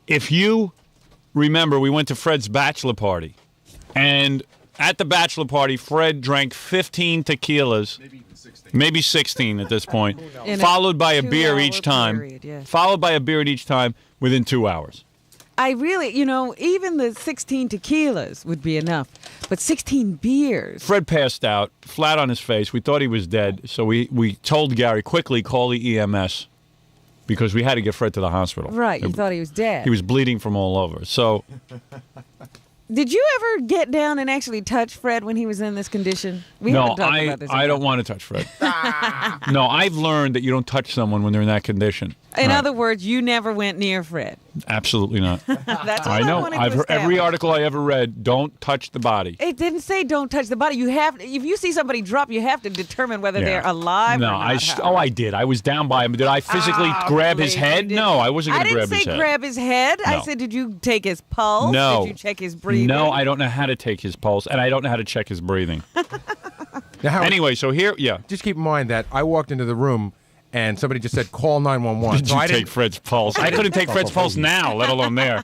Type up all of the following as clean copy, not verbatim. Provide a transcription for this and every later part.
If you remember, we went to Fred's bachelor party. And at the bachelor party, Fred drank 15 tequilas. Maybe 16 at this point. Followed by a beer each time. Period, yes. Followed by a beer each time within 2 hours. I really, even the 16 tequilas would be enough. But 16 beers. Fred passed out, flat on his face. We thought he was dead. So we told Gary, quickly call the EMS. Because we had to get Fred to the hospital. Right, you thought he was dead. He was bleeding from all over. So... Did you ever get down and actually touch Fred when he was in this condition? We haven't talked about this. I don't want to touch Fred. No, I've learned that you don't touch someone when they're in that condition. In other words, you never went near Fred. Absolutely not. That's all I know. wanted to I've heard every establish. article I ever read, don't touch the body. It didn't say don't touch the body. You have, if you see somebody drop, you have to determine whether they're alive no, or not. I did. I was down by him. Did I physically grab his head? No, I wasn't going to grab his head. I didn't say grab his head. No. I said, did you take his pulse? No. Did you check his breathing? No, I don't know how to take his pulse, and I don't know how to check his breathing. Now, Anyway, so here, just keep in mind that I walked into the room and somebody just said, call 911. Did you take Fred's pulse? I couldn't take Fred's pulse now, let alone there.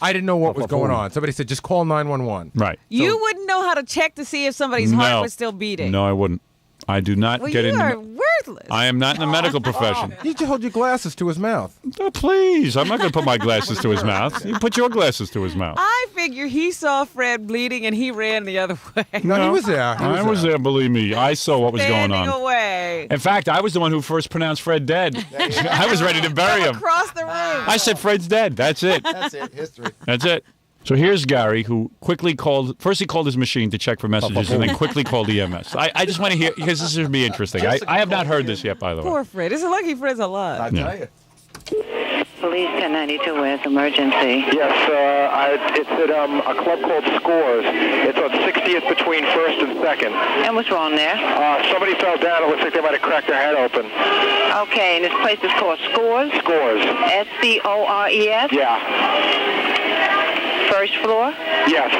I didn't know what was going on. Somebody said, just call 911. Right. You wouldn't know how to check to see if somebody's heart was still beating. No, I wouldn't. I do not Well, get you in. are worthless. I am not in the medical profession. You just hold your glasses to his mouth. Oh, please, I'm not going to put my glasses to his mouth. You put your glasses to his mouth. I figure he saw Fred bleeding and he ran the other way. No, he was there. I was there, believe me. I saw what was going Standing on. away. In fact, I was the one who first pronounced Fred dead. I was ready to bury him. Across the room. I said, Fred's dead. That's it. That's it. History. That's it. So here's Gary, who quickly called. First, he called his machine to check for messages, and then quickly called EMS. I just want to hear, because this would be interesting. I have not heard this yet, by the way. Poor Fred. It's lucky Fred's alive. I tell you. Police 1092 with emergency. Yes, it's at a club called Scores. It's on 60th between 1st and 2nd. And what's wrong there? Somebody fell down. It looks like they might have cracked their head open. Okay, and this place is called Scores? Scores. Scores? Yeah. First floor? Yes.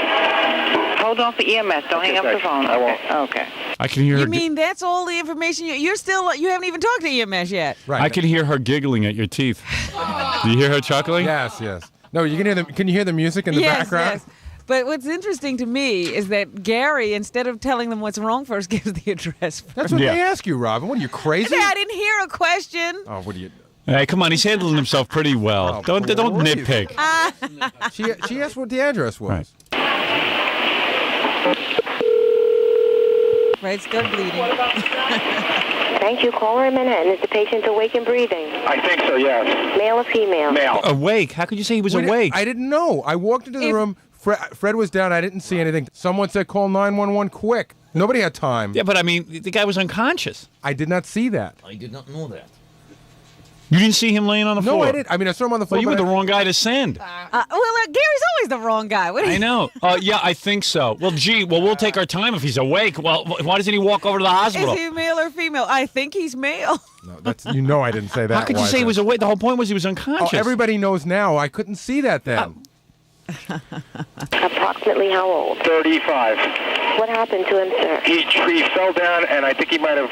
Hold on for EMS. Don't hang up the phone. I won't. Okay. I can hear You her. mean that's all the information? You haven't even talked to EMS yet. Right. I can hear her giggling at your teeth. Do you hear her chuckling? Yes, yes. No, you can hear Can you hear the music in the background? Yes. But what's interesting to me is that Gary, instead of telling them what's wrong first, gives the address first. That's what Yeah. they ask you, Robin. What are you, crazy? I didn't hear a question. Oh, what are you... Hey, come on, he's handling himself pretty well. Oh, Don't please. nitpick. She asked what the address was. Fred's still bleeding. Thank you. Caller in Manhattan. Is the patient awake and breathing? I think so, yes. Male or female? Male. Awake? How could you say he was awake? I didn't know. I walked into the room. Fred was down. I didn't see anything. Someone said call 911 quick. Nobody had time. Yeah, but I mean, the guy was unconscious. I did not see that. I did not know that. You didn't see him laying on the floor? No, I didn't. I mean, I saw him on the floor. Well, you were but the wrong guy to send. Gary's always the wrong guy. What do you I know. Yeah, I think so. Well, we'll take our time if he's awake. Well, why doesn't he walk over to the hospital? Is he male or female? I think he's male. No, that's I didn't say that. How could you say he was awake? The whole point was he was unconscious. Oh, everybody knows now. I couldn't see that then. Approximately how old? 35. What happened to him, sir? He fell down, and I think he might have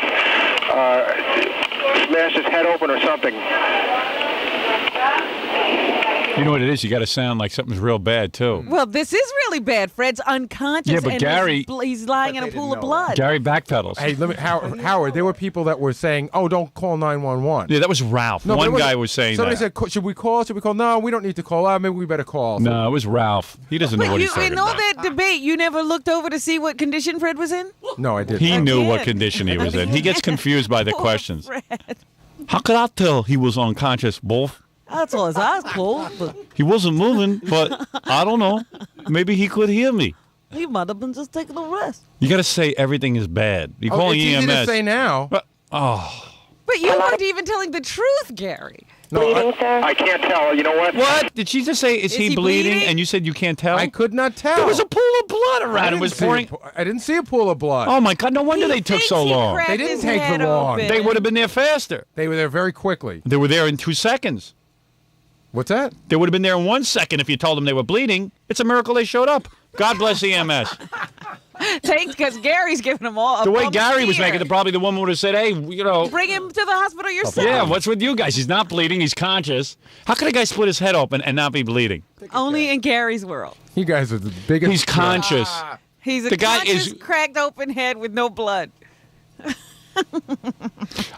smashed his head open or something. You know what it is? You got to sound like something's real bad, too. Well, this is really bad. Fred's unconscious. Yeah, but and Gary- he's lying in a pool of blood. Gary backpedals. Hey, Howard, there were people that were saying, "Oh, don't call 911." Yeah, that was Ralph. No, but One it wasn't- guy was saying somebody that. said, "Should we call? Should we call?" No, we don't need to call. Maybe we better call. No, it was Ralph. He doesn't know But what you, he's talking in all about. that debate, you never looked over to see what condition Fred was in? No, I didn't. He knew what Again. condition he was in. He gets confused by the Poor questions. Fred. How could I tell he was unconscious, both? That's all his eyes closed, but He wasn't moving, but I don't know. Maybe he could hear me. he might have been just taking a rest. You got to say everything is bad. You call it's easy EMS. to say now. But- oh. But you weren't even telling the truth, Gary. No, Bleeding, sir? I can't tell. You know what? What? Did she just say, is he bleeding? bleeding? And you said you can't tell? I could not tell. There was a pool of blood around. It was pouring. I didn't see a pool of blood. Oh, my God. No wonder He they took thinks so he long. cracked They didn't his take head for long. open. They would have been there faster. They were there very quickly. They were there in 2 seconds. What's that? They would have been there in 1 second if you told them they were bleeding. It's a miracle they showed up. God bless EMS. Thanks, because Gary's giving them all. The way Gary was making it, probably the woman would have said, "Hey, bring him to the hospital yourself." Yeah, what's with you guys? He's not bleeding. He's conscious. How could a guy split his head open and not be bleeding? Only in Gary's world. You guys are the biggest. He's conscious. He's a The guy conscious, is- cracked open head with no blood.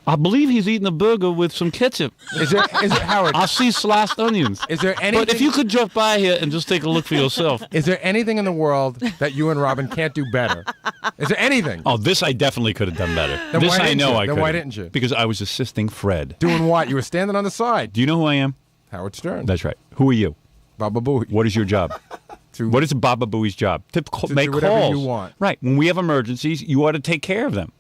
I believe he's eating a burger with some ketchup. Is it Howard? I see sliced onions. Is there anything? But if you could drop by here and just take a look for yourself. Is there anything in the world that you and Robin can't do better? Is there anything? Oh, this I definitely could have done better. Then This why I didn't know you? I could. Then why didn't you? Because I was assisting Fred. Doing what? You were standing on the side. Do you know who I am? Howard Stern. That's right. Who are you? Baba Booey. What is your job? What is Baba Booey's job? To make do whatever calls. you want. Right. When we have emergencies, you ought to take care of them.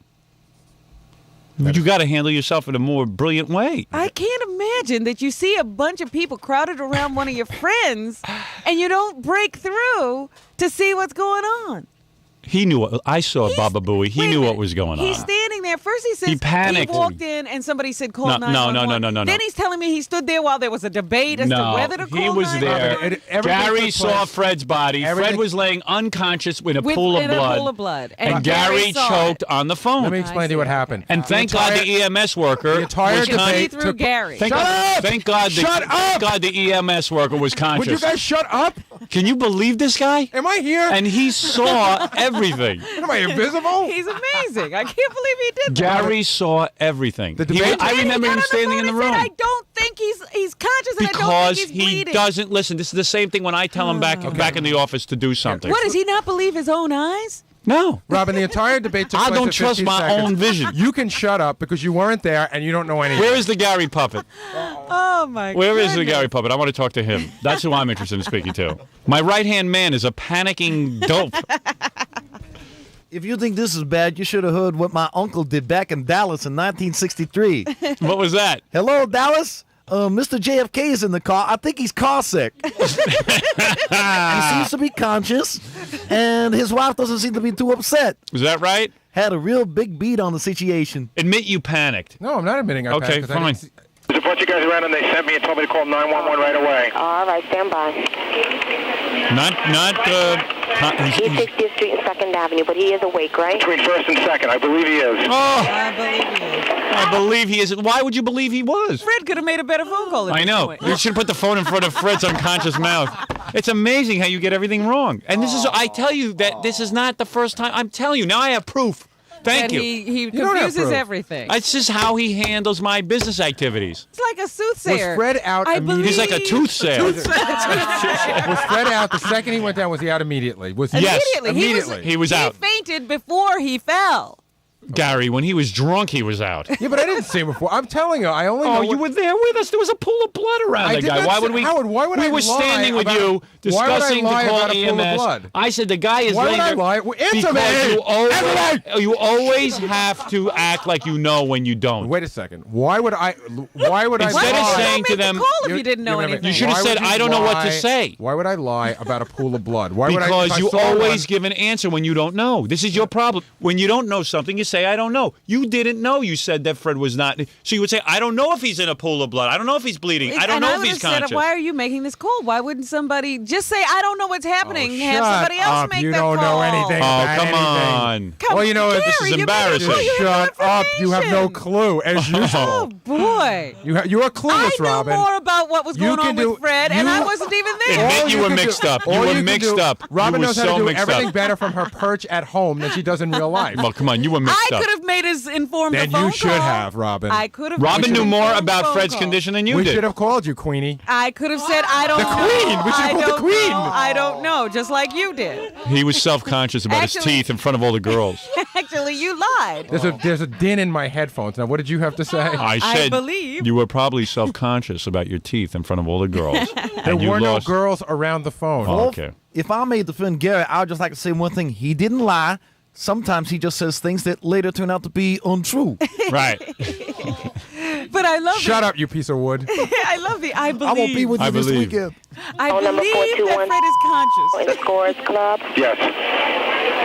But you got to handle yourself in a more brilliant way. I can't imagine that you see a bunch of people crowded around one of your friends and you don't break through to see what's going on. He knew what I saw. Baba Booey. He Wait a knew minute. what was going on. He's standing there. First he says He panicked. he walked in and somebody said call No, 911. no. Then he's telling me he stood there while there was a debate as to whether to call he was 911. there. Gary saw place. Fred's body. Fred Everything- was laying unconscious in a With- pool of in blood. a pool of blood. And Gary saw choked it. on the phone. Let me explain to you what happened. And thank God the EMS worker The entire was debate conscious. through took- Gary. Thank Shut God, up! Thank God the, Shut thank up! God the EMS worker was conscious. Would you guys shut up? Can you believe this guy? Am I here? And he saw everything. Am I invisible? He's amazing. I can't believe he did that. Gary saw everything. The debate- I remember He him got on standing in the phone and room. said, I don't think he's conscious and I don't Because think he's he bleeding. doesn't listen. This is the same thing when I tell him back in the office to do something. What, does he not believe his own eyes? No. Robin, the entire debate took I place don't in trust 15 my seconds. own vision. You can shut up because you weren't there and you don't know anything. Where is the Gary puppet? Oh, my God. Where is the Gary puppet? I want to talk to him. That's who I'm interested in speaking to. My right-hand man is a panicking dope. If you think this is bad, you should have heard what my uncle did back in Dallas in 1963. What was that? Hello, Dallas? Mr. JFK is in the car. I think he's car sick. He seems to be conscious, and his wife doesn't seem to be too upset. Is that right? Had a real big beat on the situation. Admit you panicked. No, I'm not admitting I Okay, panicked 'cause I fine. didn't see- There's a bunch of guys around and they sent me and told me to call 911 right away. All right, stand by. He's He's, 60th Street and 2nd Avenue, but he is awake, right? Between 1st and 2nd, I believe he is. oh, I believe he is. I believe he is. Why would you believe he was? Fred could have made a better phone call at I this know. point. You should put the phone in front of Fred's unconscious mouth. It's amazing how you get everything wrong. And this is, I tell you that this is not the first time. I'm telling you, now I have proof. Thank And you. he don't have confuses proof. everything. That's just how he handles my business activities. It's like a soothsayer. Was Fred out I immediately? He's like a tooth sayer. Was Fred out the second he went down? Was he out immediately? Was he? Yes. Immediately. He was out. He fainted before he fell. Gary, when he was drunk, he was out. Yeah, but I didn't see him before. I'm telling you, I only know. Oh, you were there with us. There was a pool of blood around I that did guy. not Why say- would we? Howard, why would we I were lie standing with about- you why would I discussing lie to call about a pool of EMS. blood? I said the guy is Why would laying I there lie? Answer because me! you always have to act like you know when you don't. Wait a second. Why would I? Why would I Instead of lie? saying to Make the them, call if you didn't know wait a minute. anything. You should have Why said, would you "I don't know what to lie- say." Why would I lie about a pool of blood? Why would I? Because if I you saw always one- give an answer when you don't know. This is your problem. When you don't know something, you say, I don't know. You didn't know. You said that Fred was not. So you would say, I don't know if he's in a pool of blood. I don't know if he's bleeding. I don't And know if would he's have said, conscious. why are you making this call? Why wouldn't somebody just say, I don't know what's happening, have Shut somebody else up. make You that don't call? know anything. Oh, about come anything. on. Come Well, you know what? This Gary, is you made it embarrassing. clear you have Shut up. You have no information. clue, as usual. Oh, boy. You are clueless, I knew Robin. more about what was You going can on do- with Fred, and you- I wasn't even there. All Admit you were can mixed do- up. all You were can mixed do- up. Robin You were knows how so to do mixed everything up. better from her perch at home than she does in real life. Well, come on. You were mixed I up. could have made as informed Then a phone you should call. have, Robin. I could have. Robin made knew an more informed about phone Fred's call. condition than you We did. should have called you, Queenie. I could have said, I don't The know. Queen! We should have I called the don't Queen! know. I don't know, just like you did. He was self-conscious about his Actually- teeth in front of all the girls. Actually, you lied. There's a din in my headphones. Now, what did you have to say? I said believe. you were probably self-conscious about your teeth in front of all the girls. There and you were lost. no girls around the phone. Oh, okay. If I made defend Gary, I would just like to say one thing. He didn't lie. Sometimes he just says things that later turn out to be untrue. Right. But I love Shut up, you piece of wood. I love the I believe. I won't be with you I this believe. weekend. I Phone number believe that 421. Fred is conscious. In the Scores Club. Yes.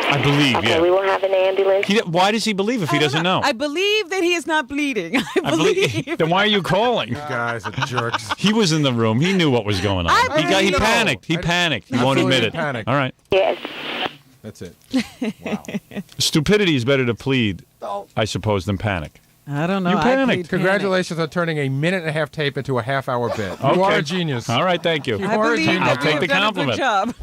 I believe, Okay, we yeah. will have an ambulance. Why does he believe if he doesn't know? I believe that he is not bleeding. I believe. Then why are you calling? You guys are jerks. He was in the room. He knew what was going on. I He believe- panicked. He panicked. He won't Absolutely admit it. panicked. All right. Yes. That's it. Stupidity is better to plead, I suppose, than panic. I don't know. You I panicked. plead Congratulations on turning a minute-and-a-half tape into a half-hour bit. You are a genius. All right, thank you. panic. I You are a believe genius. I'll that take you've the done a good compliment. job.